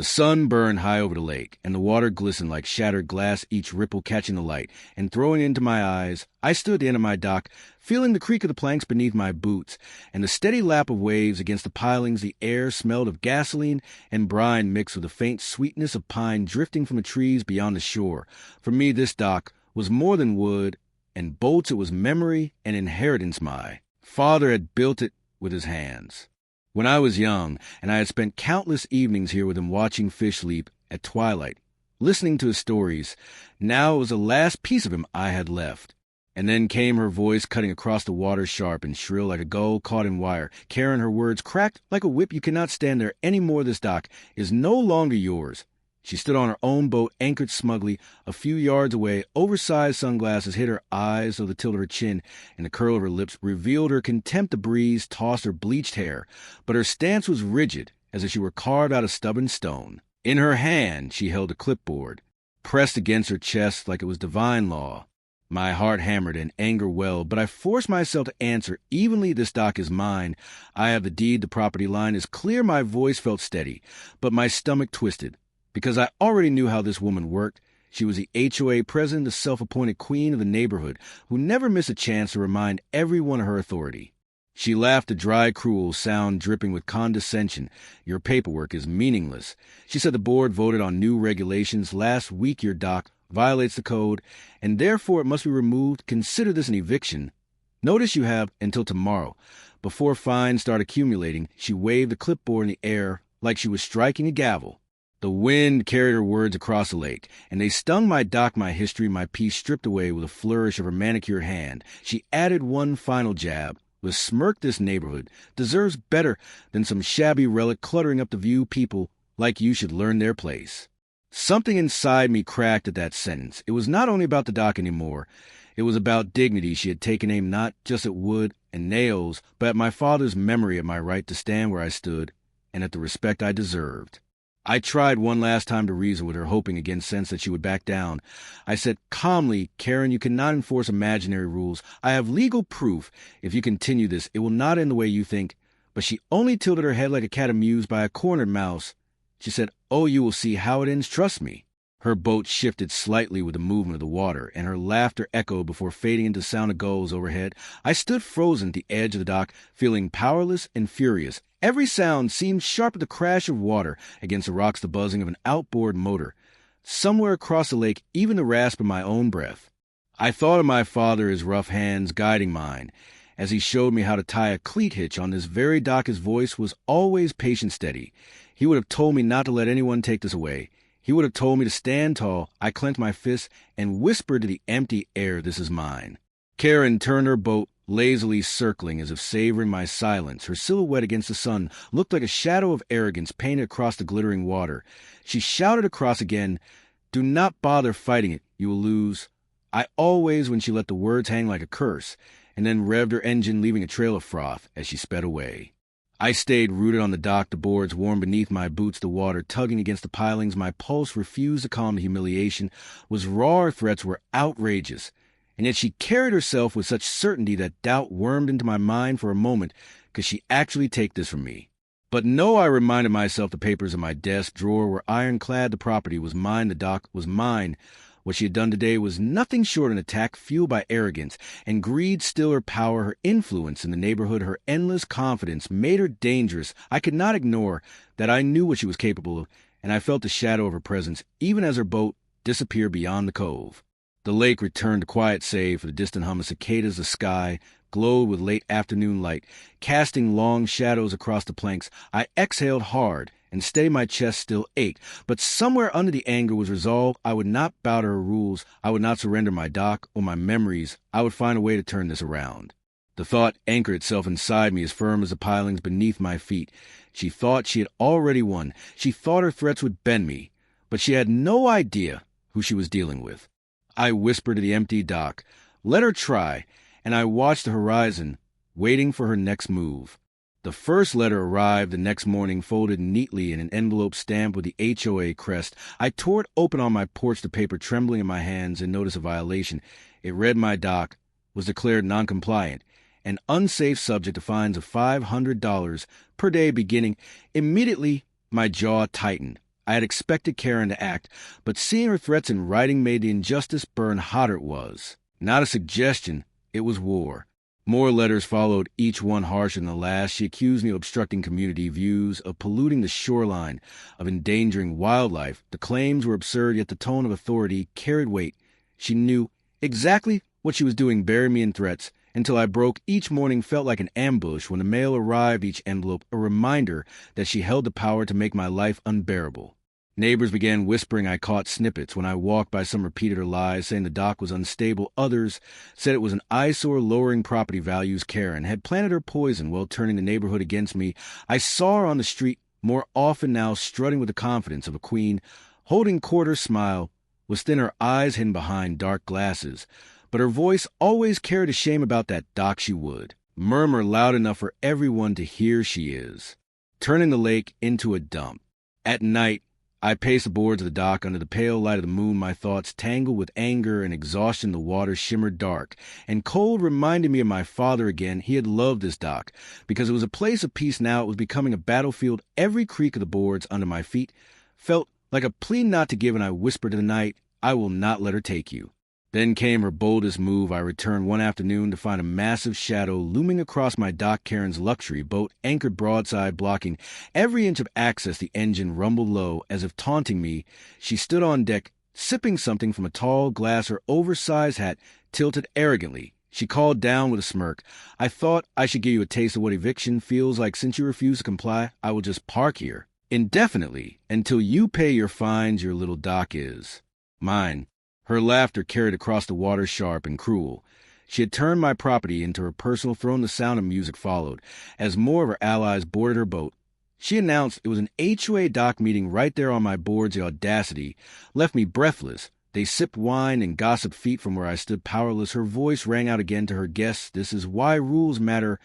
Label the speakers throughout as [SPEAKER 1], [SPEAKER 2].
[SPEAKER 1] The sun burned high over the lake, and the water glistened like shattered glass, each ripple catching the light and throwing it into my eyes. I stood at the end of my dock, feeling the creak of the planks beneath my boots, and the steady lap of waves against the pilings. The air smelled of gasoline and brine mixed with the faint sweetness of pine drifting from the trees beyond the shore. For me, this dock was more than wood and bolts. It was memory and inheritance. My father had built it with his hands when I was young, and I had spent countless evenings here with him watching fish leap at twilight, listening to his stories. Now it was the last piece of him I had left. And then came her voice cutting across the water, sharp and shrill like a gull caught in wire. Kerren, her words cracked like a whip. You cannot stand there any more. This dock is no longer yours. She stood on her own boat, anchored smugly a few yards away. Oversized sunglasses hid her eyes, so the tilt of her chin and the curl of her lips revealed her contempt. The breeze tossed her bleached hair, but her stance was rigid, as if she were carved out of stubborn stone. In her hand she held a clipboard, pressed against her chest like it was divine law. My heart hammered and anger welled, but I forced myself to answer evenly. This dock is mine. I have the deed. The property line is clear. My voice felt steady, but my stomach twisted, because I already knew how this woman worked. She was the HOA president, the self-appointed queen of the neighborhood, who never missed a chance to remind everyone of her authority. She laughed, a dry, cruel sound dripping with condescension. Your paperwork is meaningless. She said the board voted on new regulations last week. Your dock violates the code, and therefore it must be removed. Consider this an eviction. Notice you have until tomorrow. Before fines start accumulating, she waved the clipboard in the air like she was striking a gavel. The wind carried her words across the lake, and they stung my dock, my history, my peace stripped away with a flourish of her manicured hand. She added one final jab. With a smirk, this neighborhood deserves better than some shabby relic cluttering up the view. People like you should learn their place. Something inside me cracked at that sentence. It was not only about the dock anymore. It was about dignity. She had taken aim not just at wood and nails, but at my father's memory, of my right to stand where I stood, and at the respect I deserved. I tried one last time to reason with her, hoping against sense that she would back down. I said calmly, Kerren, you cannot enforce imaginary rules. I have legal proof. If you continue this, it will not end the way you think. But she only tilted her head like a cat amused by a cornered mouse. She said, oh, you will see how it ends, trust me. Her boat shifted slightly with the movement of the water, and her laughter echoed before fading into the sound of gulls overhead. I stood frozen at the edge of the dock, feeling powerless and furious. Every sound seemed sharp as the crash of water against the rocks, the buzzing of an outboard motor. Somewhere across the lake, even the rasp of my own breath. I thought of my father, his rough hands guiding mine, as he showed me how to tie a cleat hitch on this very dock. His voice was always patient, steady. He would have told me not to let anyone take this away. He would have told me to stand tall. I clenched my fists and whispered to the empty air, this is mine. Kerren turned her boat, lazily circling as if savoring my silence. Her silhouette against the sun looked like a shadow of arrogance painted across the glittering water. She shouted across again, do not bother fighting it. You will lose. I always, when she let the words hang like a curse, and then revved her engine, leaving a trail of froth as she sped away. I stayed rooted on the dock, the boards warm beneath my boots, the water tugging against the pilings. My pulse refused to calm. The humiliation was raw. Her threats were outrageous. And yet she carried herself with such certainty that doubt wormed into my mind for a moment. Could she actually take this from me? But no, I reminded myself. The papers in my desk drawer were ironclad. The property was mine. The dock was mine. What she had done today was nothing short of an attack fueled by arrogance, and greed. Still, her power, her influence in the neighborhood, her endless confidence made her dangerous. I could not ignore that. I knew what she was capable of, and I felt the shadow of her presence, even as her boat disappeared beyond the cove. The lake returned to quiet save for the distant hum of cicadas. The sky glowed with late afternoon light, casting long shadows across the planks. I exhaled hard, and steady. My chest still ached, but somewhere under the anger was resolve. I would not bow to her rules. I would not surrender my dock or my memories. I would find a way to turn this around. The thought anchored itself inside me, as firm as the pilings beneath my feet. She thought she had already won. She thought her threats would bend me, but she had no idea who she was dealing with. I whispered to the empty dock, let her try, and I watched the horizon, waiting for her next move. The first letter arrived the next morning, folded neatly in an envelope stamped with the HOA crest. I tore it open on my porch, the paper trembling in my hands in notice of violation. It read my dock was declared non-compliant, an unsafe subject to fines of $500 per day beginning. Immediately, my jaw tightened. I had expected Kerren to act, but seeing her threats in writing made the injustice burn hotter. It was not a suggestion, it was war. More letters followed, each one harsher than the last. She accused me of obstructing community views, of polluting the shoreline, of endangering wildlife. The claims were absurd, yet the tone of authority carried weight. She knew exactly what she was doing, buried me in threats, until I broke. Each morning felt like an ambush. When the mail arrived, each envelope a reminder that she held the power to make my life unbearable. Neighbors began whispering. I caught snippets. When I walked by, some repeated her lies, saying the dock was unstable. Others said it was an eyesore, lowering property values. Kerren had planted her poison while turning the neighborhood against me. I saw her on the street more often now, strutting with the confidence of a queen, holding court. Her smile was thin, her eyes hidden behind dark glasses, but her voice always carried a shame about that dock. She would murmur loud enough for everyone to hear. She is turning the lake into a dump. At night, I paced the boards of the dock under the pale light of the moon, my thoughts tangled with anger and exhaustion. The water shimmered dark and cold, reminding me of my father again. He had loved this dock because it was a place of peace. Now it was becoming a battlefield. Every creak of the boards under my feet felt like a plea not to give, and I whispered to the night, I will not let her take you. Then came her boldest move. I returned one afternoon to find a massive shadow looming across my dock. Kerren's luxury boat anchored broadside, blocking every inch of access. The engine rumbled low, as if taunting me. She stood on deck, sipping something from a tall glass, her oversized hat tilted arrogantly. She called down with a smirk, I thought I should give you a taste of what eviction feels like. Since you refuse to comply, I will just park here indefinitely until you pay your fines. Your little dock is mine. Her laughter carried across the water, sharp and cruel. She had turned my property into her personal throne. The sound of music followed as more of her allies boarded her boat. She announced it was an HOA dock meeting right there on my boards. The audacity left me breathless. They sipped wine and gossiped feet from where I stood powerless. Her voice rang out again to her guests. This is why rules matter.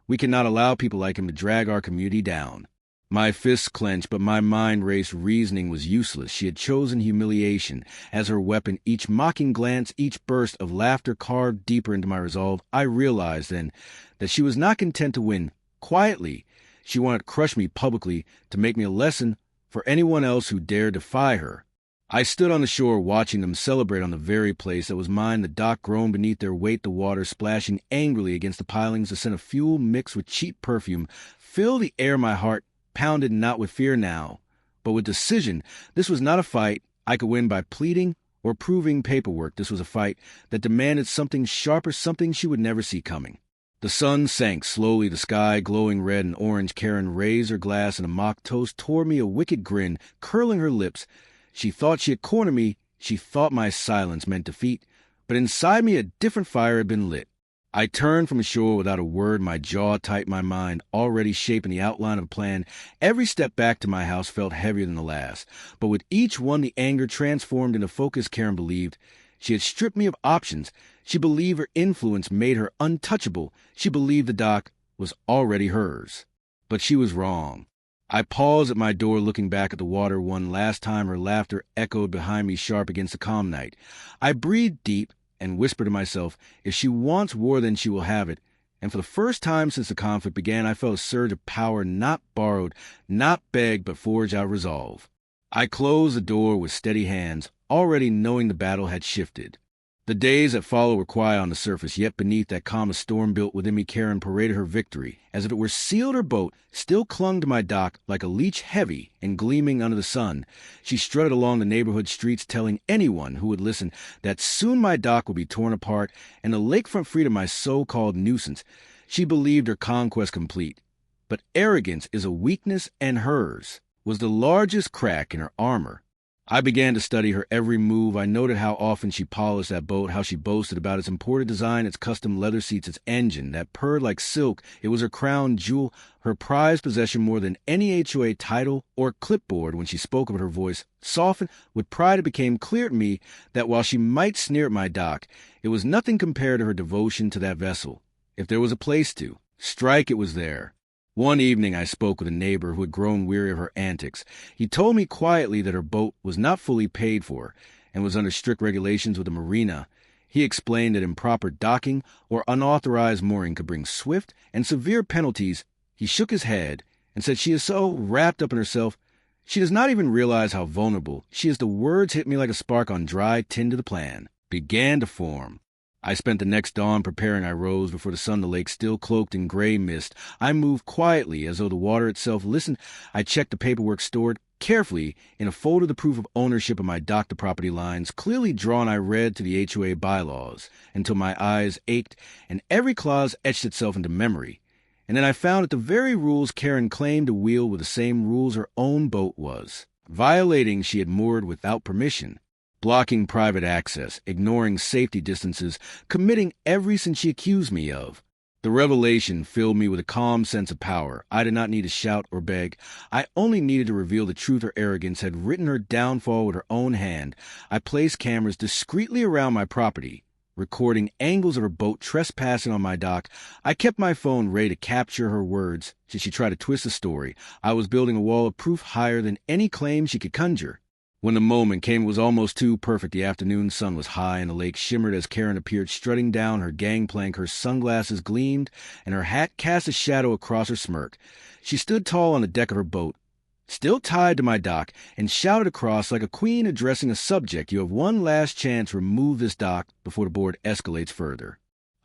[SPEAKER 1] We cannot allow people like him to drag our community down. My fists clenched, but my mind raced. Reasoning was useless. She had chosen humiliation as her weapon. Each mocking glance, each burst of laughter carved deeper into my resolve. I realized then that she was not content to win quietly. She wanted to crush me publicly, to make me a lesson for anyone else who dared defy her. I stood on the shore watching them celebrate on the very place that was mine. The dock groaned beneath their weight, the water splashing angrily against the pilings. The scent of fuel mixed with cheap perfume filled the air. My heart pounded, not with fear now, but with decision. This was not a fight I could win by pleading or proving paperwork. This was a fight that demanded something sharper, something she would never see coming. The sun sank slowly, the sky glowing red and orange. Kerren raised her glass in a mock toast toward me, a wicked grin curling her lips. She thought she had cornered me. She thought my silence meant defeat. But inside me a different fire had been lit. I turned from shore without a word, my jaw tight, my mind already shaping the outline of a plan. Every step back to my house felt heavier than the last, but with each one the anger transformed into focus. Kerren believed she had stripped me of options. She believed her influence made her untouchable. She believed the dock was already hers. But she was wrong. I paused at my door, looking back at the water one last time. Her laughter echoed behind me, sharp against the calm night. I breathed deep and whispered to myself, if she wants war, then she will have it. And for the first time since the conflict began, I felt a surge of power, not borrowed, not begged, but forged out resolve. I closed the door with steady hands, already knowing the battle had shifted. The days that followed were quiet on the surface, yet beneath that calm a storm built within me. Kerren paraded her victory. As if it were sealed, her boat still clung to my dock like a leech, heavy and gleaming under the sun. She strutted along the neighborhood streets, telling anyone who would listen that soon my dock would be torn apart and the lakefront freed of my so-called nuisance. She believed her conquest complete. But arrogance is a weakness, and hers was the largest crack in her armor. I began to study her every move. I noted how often she polished that boat, how she boasted about its imported design, its custom leather seats, its engine that purred like silk. It was her crown jewel, her prized possession more than any HOA title or clipboard. When she spoke of it, her voice softened with pride. It became clear to me that while she might sneer at my dock, it was nothing compared to her devotion to that vessel. If there was a place to strike, it was there. One evening I spoke with a neighbor who had grown weary of her antics. He told me quietly that her boat was not fully paid for and was under strict regulations with the marina. He explained that improper docking or unauthorized mooring could bring swift and severe penalties. He shook his head and said she is so wrapped up in herself, She does not even realize how vulnerable she is. The words hit me like a spark on dry tin to the plan. Began to form. I spent the next dawn preparing. I rose before the sun, the lake still cloaked in gray mist. I moved quietly, as though the water itself listened. I checked the paperwork stored carefully in a folder, the proof of ownership of my dock to property lines, clearly drawn. I read to the HOA bylaws until my eyes ached, and every clause etched itself into memory. And then I found that the very rules Kerren claimed to wield were the same rules her own boat was. Violating, she had moored without permission, blocking private access, ignoring safety distances, committing every sin she accused me of. The revelation filled me with a calm sense of power. I did not need to shout or beg. I only needed to reveal the truth. Her arrogance had written her downfall with her own hand. I placed cameras discreetly around my property, recording angles of her boat trespassing on my dock. I kept my phone ready to capture her words should she try to twist the story. I was building a wall of proof higher than any claim she could conjure. When the moment came, it was almost too perfect. The afternoon sun was high, and the lake shimmered as Kerren appeared strutting down her gangplank. Her sunglasses gleamed, and her hat cast a shadow across her smirk. She stood tall on the deck of her boat, still tied to my dock, and shouted across like a queen addressing a subject, "You have one last chance. Remove this dock before the board escalates further."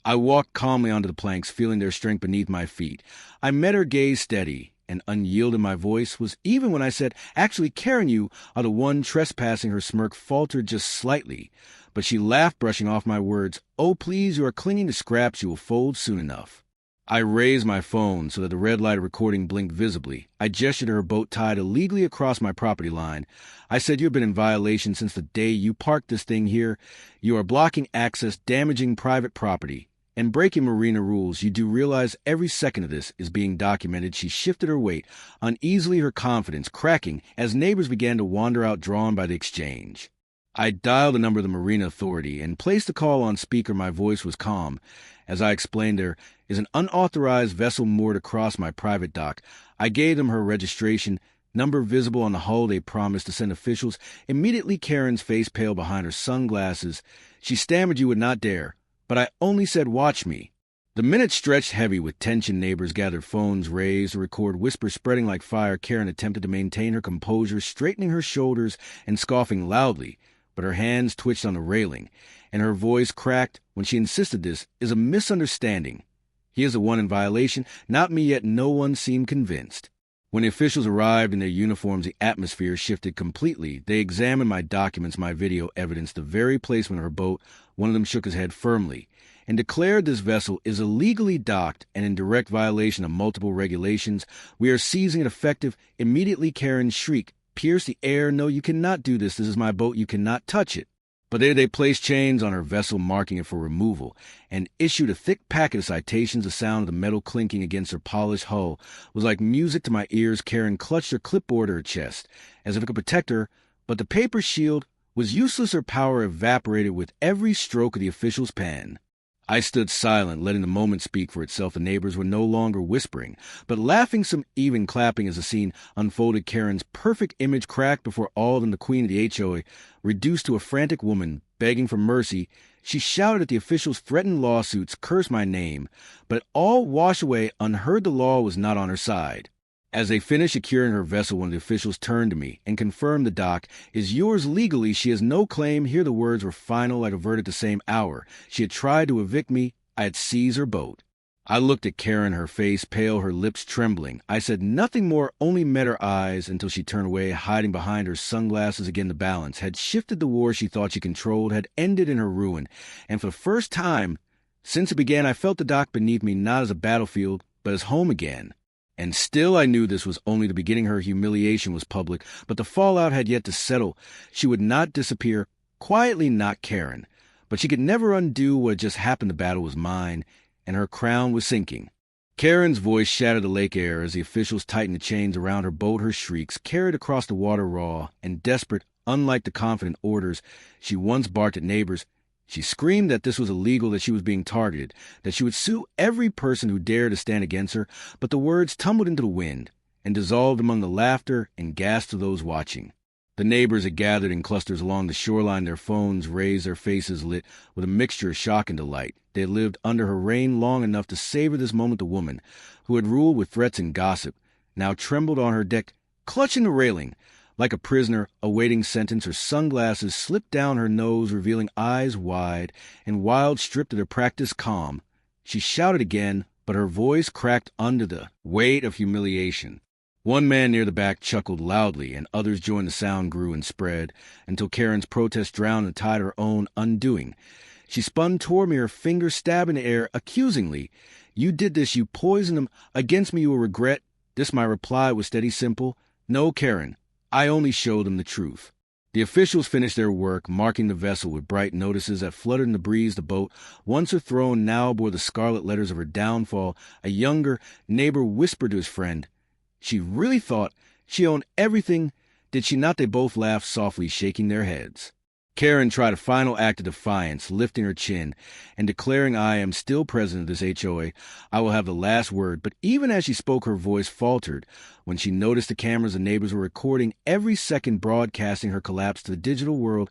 [SPEAKER 1] I walked calmly onto the planks, feeling their strength beneath my feet. I met her gaze steady and unyielding. My voice was even when I said, "Actually, Kerren, you are the one trespassing." Her smirk faltered just slightly, but she laughed, brushing off my words. "Oh, please, you are clinging to scraps you will fold soon enough." I raised my phone so that the red light recording blinked visibly. I gestured to her boat tied illegally across my property line. I said, "You have been in violation since the day you parked this thing here. You are blocking access, damaging private property, and breaking marina rules. You do realize every second of this is being documented." She shifted her weight uneasily, her confidence cracking as neighbors began to wander out, drawn by the exchange. I dialed the number of the Marina Authority and placed the call on speaker. My voice was calm as I explained, "There is an unauthorized vessel moored across my private dock." I gave them her registration number visible on the hull. They promised to send officials. Immediately, Kerren's face paled behind her sunglasses. She stammered, "You would not dare." But I only said, "Watch me." The minutes stretched heavy with tension. Neighbors gathered, phones raised to record, whispers spreading like fire. Kerren attempted to maintain her composure, straightening her shoulders and scoffing loudly, but her hands twitched on the railing, and her voice cracked when she insisted, "This is a misunderstanding. He is the one in violation, not me." Yet no one seemed convinced. When the officials arrived in their uniforms, the atmosphere shifted completely. They examined my documents, my video evidence, the very placement of her boat. One of them shook his head firmly and declared, "This vessel is illegally docked and in direct violation of multiple regulations. We are seizing it effective immediately." Kerren's shriek pierced the air. "No, you cannot do this. This is my boat. You cannot touch it." But there they placed chains on her vessel, marking it for removal, and issued a thick packet of citations. The sound of the metal clinking against her polished hull was like music to my ears. Kerren clutched her clipboard to her chest, as if it could protect her, but the paper shield was useless. Her power evaporated with every stroke of the official's pen. I stood silent, letting the moment speak for itself. The neighbors were no longer whispering, but laughing, some even clapping as the scene unfolded. Kerren's perfect image cracked before all of them. The queen of the HOA, reduced to a frantic woman, begging for mercy. She shouted at the officials, threatened lawsuits, cursed my name, but all washed away unheard. The law was not on her side. As they finished securing her vessel, one of the officials turned to me and confirmed, "The dock is yours legally. She has no claim." Here the words were final, like a verdict the same hour. She had tried to evict me. I had seized her boat. I looked at Kerren, her face pale, her lips trembling. I said nothing more, only met her eyes until she turned away, hiding behind her sunglasses. Again, the balance had shifted. The war she thought she controlled had ended in her ruin. And for the first time since it began, I felt the dock beneath me, not as a battlefield, but as home again. And still I knew this was only the beginning. Her humiliation was public, but the fallout had yet to settle. She would not disappear, quietly, not Kerren. But she could never undo what had just happened. The battle was mine, and her crown was sinking. Kerren's voice shattered the lake air as the officials tightened the chains around her boat. Her shrieks carried across the water, raw and desperate, unlike the confident orders she once barked at neighbors. She screamed that this was illegal, that she was being targeted, that she would sue every person who dared to stand against her. But the words tumbled into the wind and dissolved among the laughter and gasps of those watching. The neighbors had gathered in clusters along the shoreline, their phones raised, their faces lit with a mixture of shock and delight. They had lived under her reign long enough to savor this moment. The woman who had ruled with threats and gossip now trembled on her deck, clutching the railing. Like a prisoner awaiting sentence, her sunglasses slipped down her nose, revealing eyes wide and wild, stripped of their practiced calm. She shouted again, but her voice cracked under the weight of humiliation. One man near the back chuckled loudly, and others joined. The sound grew and spread, until Kerren's protest drowned the tide of her own undoing. She spun toward me, her finger stabbing the air accusingly. "You did this, you poisoned them. Against me you will regret." This my reply was steady, simple. "No, Kerren. I only showed them the truth." The officials finished their work, marking the vessel with bright notices that fluttered in the breeze. The boat, once her throne, now bore the scarlet letters of her downfall. A younger neighbor whispered to his friend, "She really thought she owned everything, did she not?" They both laughed softly, shaking their heads. Kerren tried a final act of defiance, lifting her chin and declaring, "I am still president of this HOA. I will have the last word." But even as she spoke, her voice faltered when she noticed the cameras and neighbors were recording every second, broadcasting her collapse to the digital world.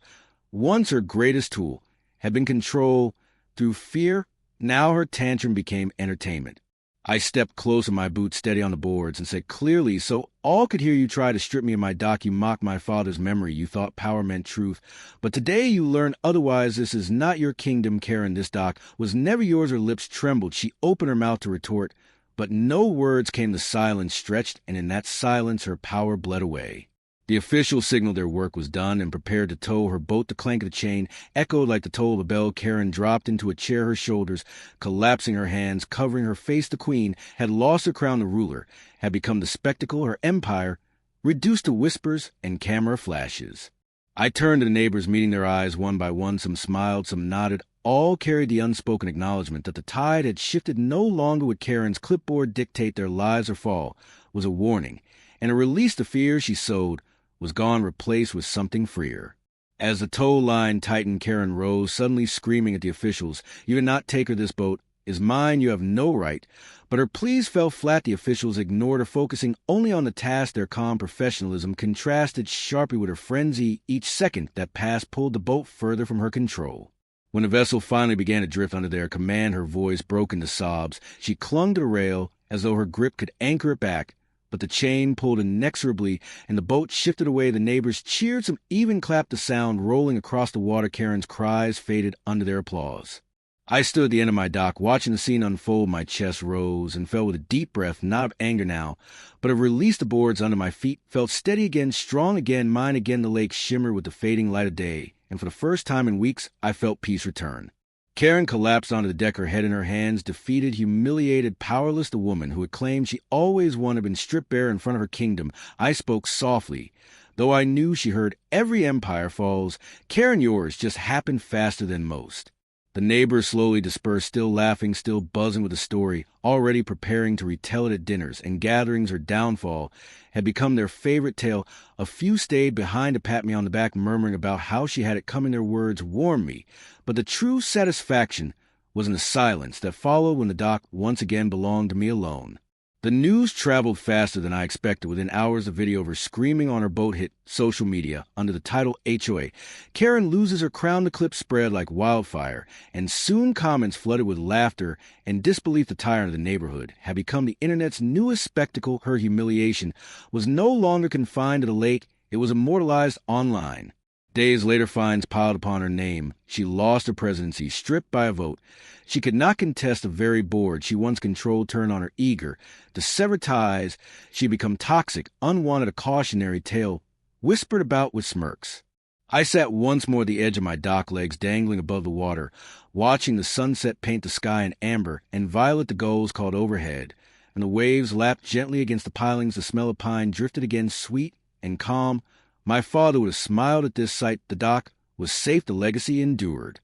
[SPEAKER 1] Once her greatest tool had been control through fear. Now her tantrum became entertainment. I stepped closer, my boots steady on the boards, and said clearly, so all could hear, "You tried to strip me of my dock. You mocked my father's memory. You thought power meant truth. But today you learn otherwise. This is not your kingdom, Kerren. This dock was never yours." Her lips trembled. She opened her mouth to retort, but no words came. The silence stretched, and in that silence her power bled away. The officials signaled their work was done and prepared to tow her boat. The clank of the chain echoed like the toll of a bell. Kerren dropped into a chair, her shoulders collapsing, her hands covering her face. The queen had lost her crown. The ruler had become the spectacle, her empire reduced to whispers and camera flashes. I turned to the neighbors, meeting their eyes one by one. Some smiled, some nodded. All carried the unspoken acknowledgement that the tide had shifted. No longer would Kerren's clipboard dictate their lives or fall. Was a warning, and a release. The fear she sowed was gone, replaced with something freer. As the tow line tightened, Kerren rose, suddenly screaming at the officials, "You did not take her. This boat is mine. You have no right." But her pleas fell flat. The officials ignored her, focusing only on the task. Their calm professionalism contrasted sharply with her frenzy. Each second that passed pulled the boat further from her control. When the vessel finally began to drift under their command, her voice broke into sobs. She clung to the rail as though her grip could anchor it back. But the chain pulled inexorably, and the boat shifted away. The neighbors cheered, some even clapped. The sound rolling across the water. Kerren's cries faded under their applause. I stood at the end of my dock, watching the scene unfold. My chest rose and fell with a deep breath, not of anger now, but of release. The boards under my feet felt steady again, strong again, mine again. The lake shimmered with the fading light of day, and for the first time in weeks, I felt peace return. Kerren collapsed onto the deck, her head in her hands, defeated, humiliated, powerless. The woman who had claimed she always won had been stripped bare in front of her kingdom. I spoke softly, though I knew she heard. "Every empire falls. Kerren, yours just happened faster than most." The neighbors slowly dispersed, still laughing, still buzzing with the story, already preparing to retell it at dinners and gatherings. Her downfall had become their favorite tale. A few stayed behind to pat me on the back, murmuring about how she had it coming. Their words warmed me, but the true satisfaction was in the silence that followed when the dock once again belonged to me alone. The news traveled faster than I expected. Within hours, the video of her screaming on her boat hit social media under the title HOA. Kerren loses her crown. The clip spread like wildfire, and soon comments flooded with laughter and disbelief. The tyrant of the neighborhood had become the internet's newest spectacle. Her humiliation was no longer confined to the lake. It was immortalized online. Days later, fines piled upon her name. She lost her presidency, stripped by a vote. She could not contest the very board she once controlled, turned on her, eager to sever ties. She had become toxic, unwanted, a cautionary tale whispered about with smirks. I sat once more at the edge of my dock, legs dangling above the water, watching the sunset paint the sky in amber and violet. The gulls called overhead, and the waves lapped gently against the pilings. The smell of pine drifted again, sweet and calm. My father would have smiled at this sight. The dock was safe. The legacy endured.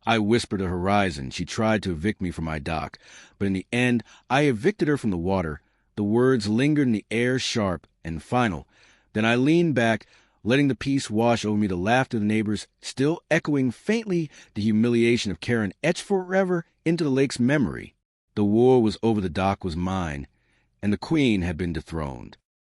[SPEAKER 1] I whispered to horizon. She tried to evict me from my dock, but in the end, I evicted her from the water. The words lingered in the air, sharp and final. Then I leaned back, letting the peace wash over me. The laughter of the neighbors still echoing faintly. The humiliation of Kerren etched forever into the lake's memory. The war was over. The dock was mine, and the queen had been dethroned.